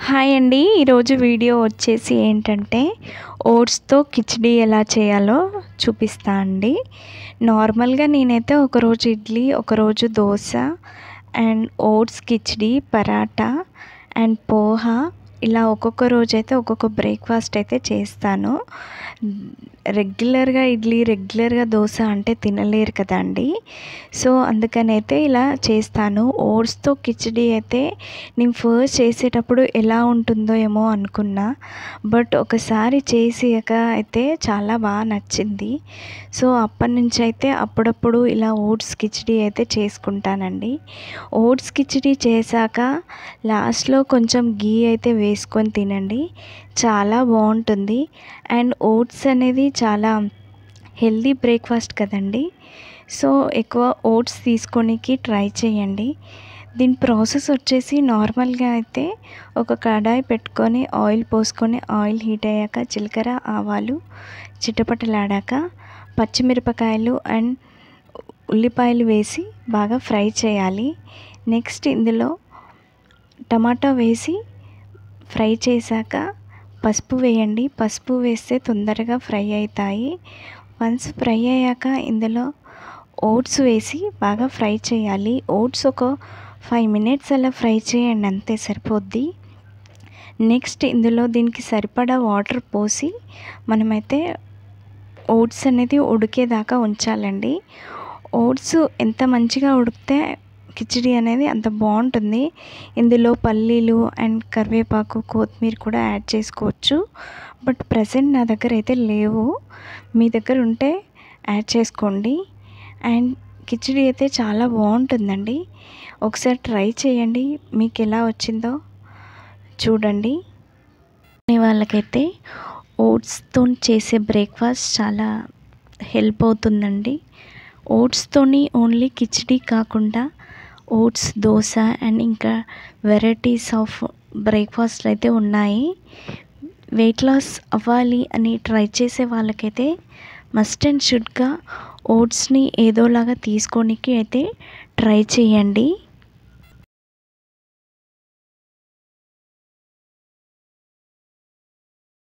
Hi అండి. ఈరోజు video వచ్చేసి ఏంటంటే ఓట్స్తో కిచిడి ఎలా చేయాలో చూపిస్తా అండి. నార్మల్గా నేనైతే ఒకరోజు ఇడ్లీ, ఒకరోజు dosa and oats khichdi, paratha and poha ఇలా ఒక్కొక్క రోజైతే ఒక్కొక్క బ్రేక్ఫాస్ట్ అయితే చేస్తాను. రెగ్యులర్గా ఇడ్లీ, రెగ్యులర్గా దోశ అంటే తినలేరు కదండి. సో అందుకనైతే ఇలా చేస్తాను. ఓట్స్తో కిచిడి అయితే నేను ఫస్ట్ చేసేటప్పుడు ఎలా ఉంటుందో ఏమో అనుకున్నా, బట్ ఒకసారి చేసాక అయితే చాలా బాగా నచ్చింది. సో అప్పటి నుంచి అయితే అప్పుడప్పుడు ఇలా ఓట్స్ కిచిడి అయితే చేసుకుంటానండి. ఓట్స్ కిచిడి చేశాక లాస్ట్లో కొంచెం గీ అయితే వేసుకొని తినండి, చాలా బాగుంటుంది. అండ్ ఓట్స్ అనేది చాలా హెల్దీ బ్రేక్ఫాస్ట్ కదండి. సో ఎక్కువ ఓట్స్ తీసుకోనికి ట్రై చేయండి. దీని ప్రాసెస్ వచ్చేసి నార్మల్గా అయితే ఒక కడాయి పెట్టుకొని ఆయిల్ పోసుకొని ఆయిల్ హీట్ అయ్యాక జీలకర్ర, ఆవాలు చిటపటలాడాక పచ్చిమిరపకాయలు అండ్ ఉల్లిపాయలు వేసి బాగా ఫ్రై చేయాలి. నెక్స్ట్ ఇందులో టమాటా వేసి ఫ్రై చేశాక పసుపు వేయండి. పసుపు వేస్తే తొందరగా ఫ్రై అవుతాయి. వన్స్ ఫ్రై అయ్యాక ఇందులో ఓట్స్ వేసి బాగా ఫ్రై చేయాలి. ఓట్స్ ఒక 5 మినిట్స్ అలా ఫ్రై చేయండి, అంతే సరిపోద్ది. నెక్స్ట్ ఇందులో దీనికి సరిపడా వాటర్ పోసి మనమైతే ఓట్స్ అనేది ఉడికేదాకా ఉంచాలండి. ఓట్స్ ఎంత మంచిగా ఉడికితే కిచిడి అనేది అంత బాగుంటుంది. ఇందులో పల్లీలు అండ్ కరివేపాకు, కొత్తిమీర కూడా యాడ్ చేసుకోవచ్చు. బట్ ప్రజెంట్ నా దగ్గర అయితే లేవు, మీ దగ్గర ఉంటే యాడ్ చేసుకోండి. అండ్ కిచిడి అయితే చాలా బాగుంటుందండి. ఒకసారి ట్రై చేయండి, మీకు ఎలా వచ్చిందో చూడండి. వాళ్ళకైతే ఓట్స్తో చేసే బ్రేక్ఫాస్ట్ చాలా హెల్ప్ అవుతుందండి. ఓట్స్తోని ఓన్లీ కిచిడి కాకుండా ఓట్స్, దోశ అండ్ ఇంకా వెరైటీస్ ఆఫ్ బ్రేక్ఫాస్ట్లు అయితే ఉన్నాయి. వెయిట్ లాస్ అవ్వాలి అని ట్రై చేసే వాళ్ళకైతే మస్ట్ అండ్ షుడ్గా ఓట్స్ని ఏదోలాగా తీసుకోనికి అయితే ట్రై చేయండి.